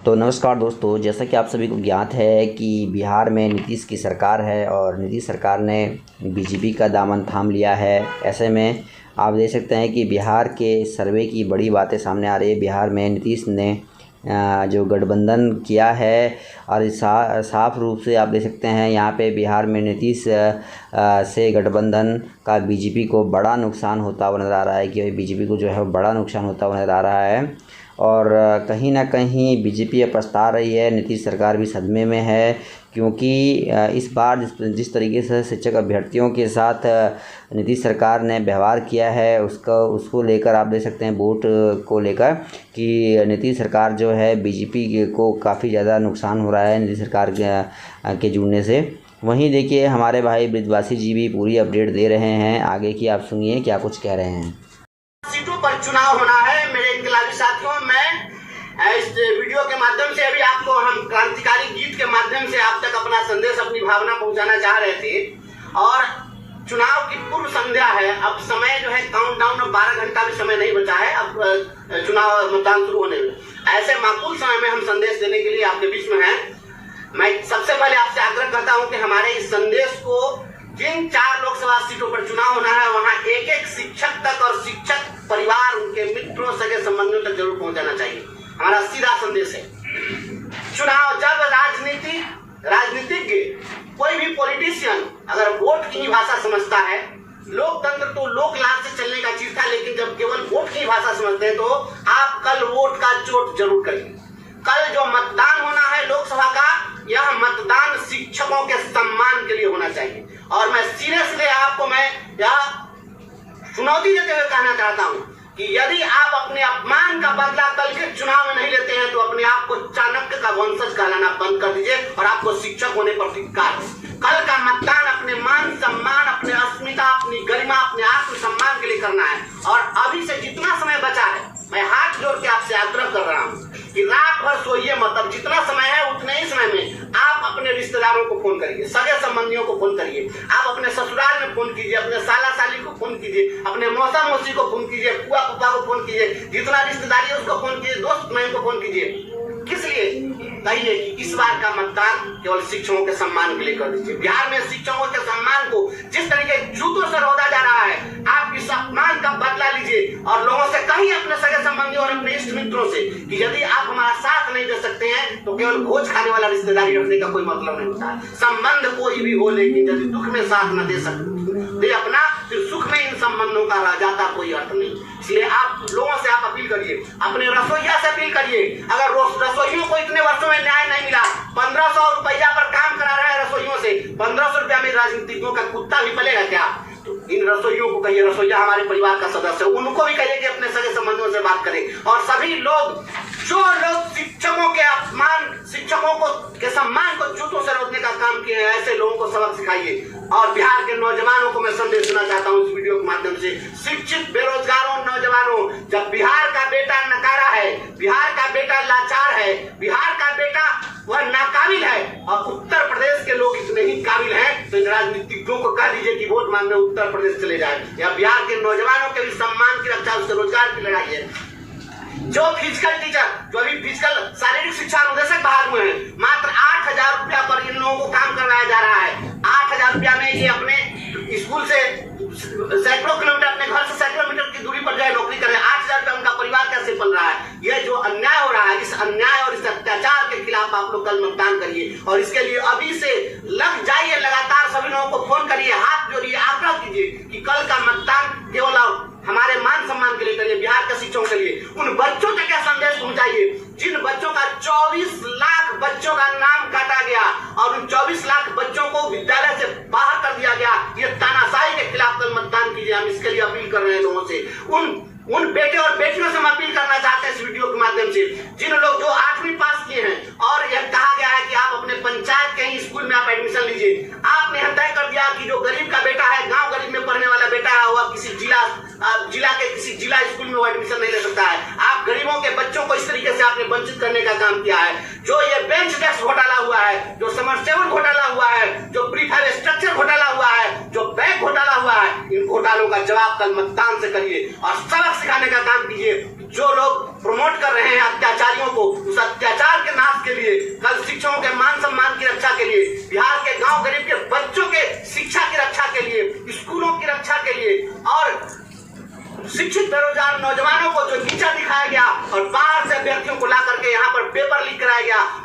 तो नमस्कार दोस्तों, जैसा कि आप सभी को ज्ञात है कि बिहार में नीतीश की सरकार है और नीतीश सरकार ने बीजेपी का दामन थाम लिया है। ऐसे में आप देख सकते हैं कि बिहार के सर्वे की बड़ी बातें सामने आ रही है। बिहार में नीतीश ने जो गठबंधन किया है और साफ रूप से आप देख सकते हैं यहाँ पे बिहार में नीतीश से गठबंधन का बीजेपी को बड़ा नुकसान होता हुआ नज़र आ रहा है कि बीजेपी को जो है बड़ा नुकसान होता हुआ नज़र आ रहा है। और कहीं ना कहीं बीजेपी अब पछता रही है, नीतीश सरकार भी सदमे में है, क्योंकि इस बार जिस तरीके से शिक्षक अभ्यर्थियों के साथ नीतीश सरकार ने व्यवहार किया है उसको लेकर आप देख सकते हैं वोट को लेकर कि नीतीश सरकार जो है बीजेपी को काफ़ी ज़्यादा नुकसान हो रहा है नीतीश सरकार के जुड़ने से। वहीं देखिए हमारे भाई ब्रिजवासी जी भी पूरी अपडेट दे रहे हैं, आगे की आप सुनिए क्या कुछ कह रहे हैं। सीटों पर चुनाव होना है मेरे इनकलाबी साथियों। मैं इस वीडियो के माध्यम से अभी आपको हम क्रांतिकारी गीत के माध्यम से आप तक अपना संदेश, अपनी भावना पहुंचाना चाह रहे थे। और चुनाव की पूर्व संध्या है, अब समय जो है काउंटडाउन, 12 घंटा भी समय नहीं बचा है अब चुनाव मतदान शुरू होने में। ऐसे माकूल समय में हम संदेश देने के लिए आपके बीच में हैं। मैं सबसे पहले आपसे आग्रह करता हूं कि हमारे इस संदेश को जिन 4 लोकसभा सीटों पर चुनाव होना है वहां एक एक शिक्षक तक और शिक्षक परिवार, उनके मित्रों, सगे संबंधियों तक जरूर पहुंचाना चाहिए। हमारा सीधा संदेश है, चुनाव जब राजनीतिज्ञ कोई भी पॉलिटिशियन अगर वोट की ही भाषा समझता है, लोकतंत्र तो लोकलाज से चलने का चीज था, लेकिन जब केवल वोट की भाषा समझते हैं तो आप कल वोट का चोट जरूर करिए। कल जो मतदान होना है लोकसभा का, यह मतदान शिक्षकों के सम्मान के लिए होना चाहिए। और मैं सीरियसली आपको मैं यह चुनौती देते हुए कहना चाहता हूं कि यदि आप अपने अपमान का बदला कल के चुनाव में नहीं लेते हैं तो अपने आप को चाणक्य का वंशज कहलाना बंद कर दीजिए और आपको शिक्षक होने पर धिक्कार। कल का मतदान अपने मान सम्मान, अपने अस्मिता, अपनी गरिमा, अपने आत्मसम्मान के लिए करना है। और अभी से जितना समय बचा है, मैं हाथ जोड़ के आपसे आग्रह कर रहा हूं कि रात भर सोइए मत। अब जितना समय है उतने ही समय में आप अपने रिश्तेदारों को फोन करिए, सगे संबंधियों को फोन करिए, आप अपने ससुराल में फोन कीजिए, अपने साला साली को फोन कीजिए, अपने मौसा मौसी को फोन कीजिए, फुआ फूफा को फोन कीजिए, जितना रिश्तेदारी है उसको फोन कीजिए, दोस्त महन को फोन कीजिए। किस लिए? कहिए कि इस बार का मतदान केवल शिक्षकों के सम्मान के लिए कर दीजिए। बिहार में शिक्षकों के सम्मान को जिस तरीके जूतों से रौदा जा रहा है, आप इस अपमान का बदला लीजिए और लोगों से कहिए, अपने सगे संबंधियों और अपने इष्ट मित्रों से, कि यदि आप हमारा साथ नहीं दे सकते हैं तो केवल भोज खाने वाला रिश्तेदारी रखने का कोई मतलब नहीं होता। संबंध कोई भी हो, लेकिन यदि दुख में साथ न दे सकते दे अपना, फिर सुख में इन संबंधों का रह जाता कोई अर्थ नहीं। इसलिए आप लोगों से आप अपील करिए, अपने रसोइया से अपील करिए। अगर रसोइयों को इतने वर्षों में न्याय नहीं मिला, 1500 रुपया पर काम करा रहे हैं रसोइयों से, 1500 रुपया में राजनीतिज्ञों का कुत्ता भी पलेगा क्या? तो इन रसोइयों को कहिए, रसोइया हमारे परिवार का सदस्य है, उनको भी कहिए कि अपने सगे संबंधियों से बात करें। और सभी लोग जो लोग शिक्षकों के अपमान, शिक्षकों को के सम्मान को जूतों से रोकने का काम किए हैं, ऐसे लोगों को सबक सिखाइए। और बिहार के नौजवानों को मैं संदेश देना चाहता हूं इस वीडियो के माध्यम से, शिक्षित बेरोजगारों नौजवानों, जब बिहार का बेटा नकारा है, बिहार का बेटा लाचार है, बिहार का बेटा वह नाकाबिल है और उत्तर प्रदेश के लोग इतने ही काबिल हैं, तो इन राजनीतिज्ञों को कह दीजिए कि वोट मांगने उत्तर प्रदेश चले जाए। या बिहार के नौजवानों के भी सम्मान की रक्षा, उसके रोजगार की लड़ाई है। जो फिजिकल टीचर, जो अभी फिजिकल शारीरिक शिक्षा अनुदेशक बहाल हुए हैं, मात्र 8000 रुपया पर इन लोगों को काम करवाया जा रहा है। 8000 रुपया में ये अपने स्कूल से सैकड़ों किलोमीटर, अपने घर से सैकड़ों मीटर की दूरी पर जो है नौकरी कर रहे हैं। 8000 रुपया उनका परिवार कैसे पल रहा है? यह जो अन्याय हो रहा है, इस अन्याय और इस अत्याचार के खिलाफ आप लोग कल मतदान करिए। और इसके लिए अभी से लग जाइए, लगातार सभी लोगों को फोन करिए, हाथ जोड़िए, आग्रह कीजिए कि कल का मतदान केवल हमारे मान सम्मान के लिए करिए, बिहार के शिक्षकों के लिए। उन बच्चों तक यह संदेश पहुंचाइए जिन बच्चों का 24 लाख बच्चों का नाम काटा गया और उन 24 लाख बच्चों को विद्यालय से बाहर कर दिया गया। ये तानाशाही के खिलाफ कल मतदान कीजिए, हम इसके लिए अपील कर रहे हैं लोगों से। उन बेटे और बेटियों से हम अपील करना चाहते हैं इस वीडियो के माध्यम से, जिन लोग जो 8वीं पास किए हैं और यह कहा गया है कि आप अपने पंचायत के ही स्कूल में आप एडमिशन लीजिए। आपने यह तय कर दिया कि जो गरीब का बेटा है, गांव गरीब में पढ़ने वाला बेटा है, वह किसी जिला के किसी जिला स्कूल में वो एडमिशन नहीं ले सकता है। आप गरीबों के बच्चों को इस तरीके से आपने वंचित करने का काम किया है। जो ये बेंच डेस्क घोटाला हुआ है, जो समरसेबल घोटाला हुआ है, जो प्रीफायर स्ट्रक्चर घोटाला हुआ है, जो बैग घोटाला हुआ है, इन घोटालों का जवाब कल मतदान से करिए और सबक सिखाने का काम कीजिए। जो लोग प्रमोट कर रहे हैं अत्याचारियों को, उस अत्याचार के नाम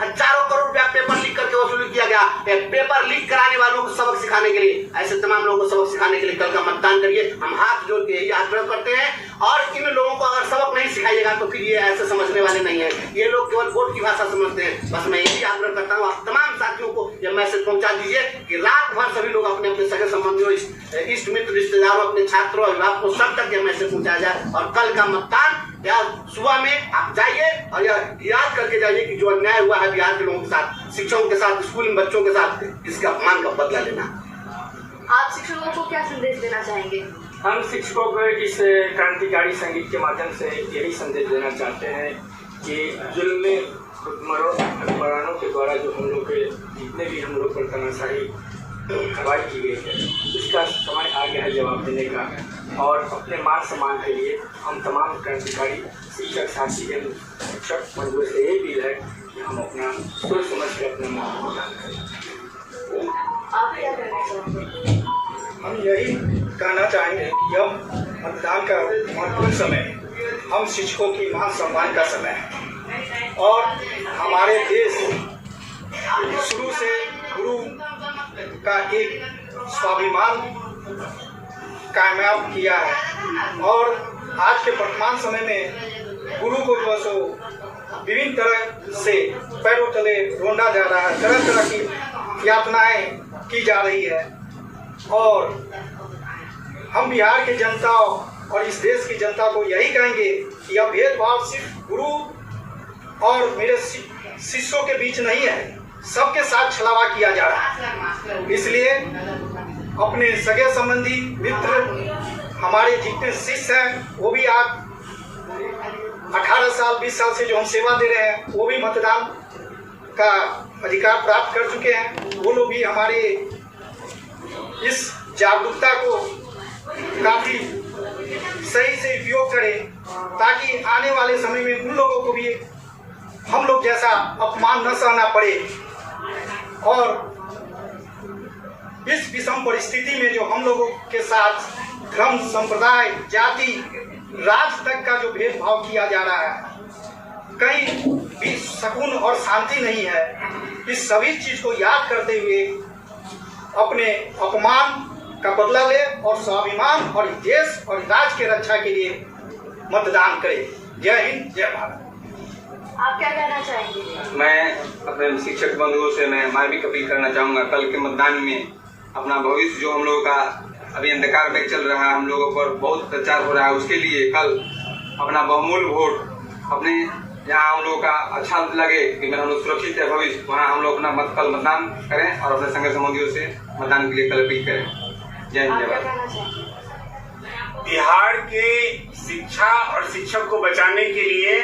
हजारों करोड़ रुपया पेपर लीक करके वसूल किया गया। पेपर लीक कराने वालों को सबक सिखाने के लिए, ऐसे तमाम लोगों को सबक सिखाने के लिए कल का मतदान करिए। हम हाथ जोड़ के यही आग्रह करते हैं। और इन लोगों को अगर सबक नहीं सिखाइएगा तो फिर ये ऐसे समझने वाले नहीं है, ये लोग केवल वोट की भाषा समझते हैं। बस मैं यही आग्रह करता हूँ, आप तमाम साथियों को यह मैसेज पहुंचा दीजिए कि रात भर सभी लोग अपने अपने सगे संबंधियों, इष्ट मित्र, रिश्तेदारों, अपने छात्रों, अभिभावकों, सब तक यह मैसेज पहुंचाया जाए। और कल का मतदान या सुबह में आप जाइए और यह याद करके जाइए कि जो अन्याय हुआ है बिहार के लोगों के साथ, शिक्षकों के साथ, स्कूल में बच्चों के साथ, इसका अपमान का बदला लेना। आप शिक्षकों को क्या संदेश देना चाहेंगे? हम शिक्षकों को इस क्रांतिकारी संगीत के माध्यम से यही संदेश देना चाहते हैं कि जुल्म हुक्मरानों के द्वारा जो हम लोग के जितने भी हम लोग पर तानाशाही कार्रवाई की गई है, उसका समय आ गया है जवाब देने का। और अपने मान सम्मान के लिए हम तमाम क्रांतिकारी शिक्षक साथी एवं शिक्षक बंधुओं से यही अपील है कि हम अपना सोच समझ कर अपने मतदान करें। आप क्या कहना चाहेंगे? हम यही कहना चाहेंगे कि अब मतदान का महत्वपूर्ण समय, हम शिक्षकों की मान सम्मान का समय है। और हमारे देश शुरू से गुरु का एक स्वाभिमान कामयाब किया है। और आज के वर्तमान समय में गुरु को जो है सो विभिन्न तरह से पैरों तले रोंदा जा रहा है, तरह तरह की यातनाएं की जा रही है। और हम बिहार की जनता और इस देश की जनता को यही कहेंगे कि यह भेदभाव सिर्फ गुरु और मेरे शिष्यों के बीच नहीं है, सबके साथ छलावा किया जा रहा है। इसलिए अपने सगे संबंधी, मित्र, हमारे जितने शिष्य हैं वो भी आज 18 साल 20 साल से जो हम सेवा दे रहे हैं वो भी मतदान का अधिकार प्राप्त कर चुके हैं। वो लोग भी हमारे इस जागरूकता को काफ़ी सही से उपयोग करें, ताकि आने वाले समय में उन लोगों को भी हम लोग जैसा अपमान न सहना पड़े। और इस विषम परिस्थिति में जो हम लोगों के साथ धर्म, संप्रदाय, जाति, राज तक का जो भेदभाव किया जा रहा है, कहीं भी सुकून और शांति नहीं है। इस सभी चीज को याद करते हुए अपने अपमान का बदला ले और स्वाभिमान और देश और राज के रक्षा के लिए मतदान करें। जय हिंद, जय भारत। आप क्या कहना चाहेंगे? मैं अपने शिक्षक बंधुओं से मैं भी अपील करना चाहूँगा, कल के मतदान में अपना भविष्य जो हम लोगों का अभी अंधकार में चल रहा है, हम लोगों पर बहुत प्रचार हो रहा है, उसके लिए कल अपना बहुमूल्य वोट अपने जहाँ हम लोगों का अच्छा लगे कि हम लोग सुरक्षित है भविष्य, वहाँ हम लोग अपना कल मतदान करें और अपने संग संबंधियों से मतदान के लिए कल अपील करें। जय हिंद, जय भारत। बिहार के शिक्षा और शिक्षक को बचाने के लिए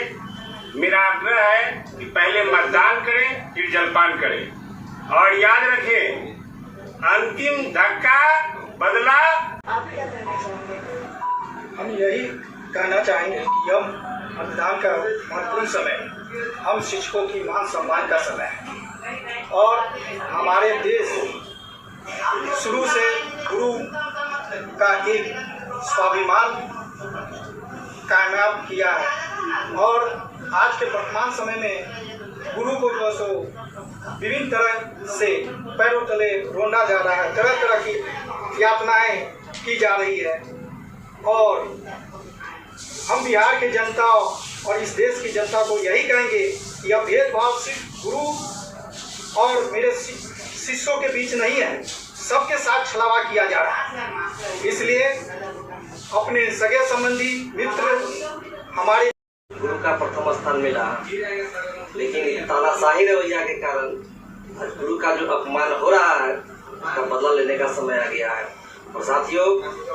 मेरा आग्रह है कि पहले मतदान करें, फिर जलपान करें। और याद रखें, अंतिम धक्का बदला। आप क्या कहना चाहेंगे? हम यही कहना चाहेंगे कि अब मतदान का महत्वपूर्ण समय, हम शिक्षकों की मान सम्मान का समय है। और हमारे देश शुरू से गुरु का एक स्वाभिमान कामयाब किया है। और आज के वर्तमान समय में गुरु को जो है सो विभिन्न तरह से पैरों तले रोंदा जा रहा है, तरह तरह की यातनाएं की जा रही है। और हम बिहार की जनता और इस देश की जनता को यही कहेंगे कि यह भेदभाव सिर्फ गुरु और मेरे शिष्यों के बीच नहीं है, सबके साथ छलावा किया जा रहा है। इसलिए अपने सगे संबंधी, मित्र, हमारे गुरु का प्रथम स्थान मिला, लेकिन तानाशाही रवैया के कारण गुरु का जो अपमान हो रहा है उसका बदला लेने का समय आ गया है। और साथियों,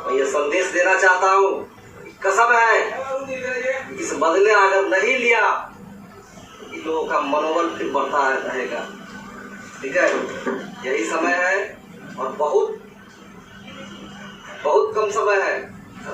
मैं ये संदेश देना चाहता हूँ, कसम है इस बदले अगर नहीं लिया इन लोगों का मनोबल फिर बढ़ता रहेगा। ठीक है, यही समय है और बहुत कम समय है।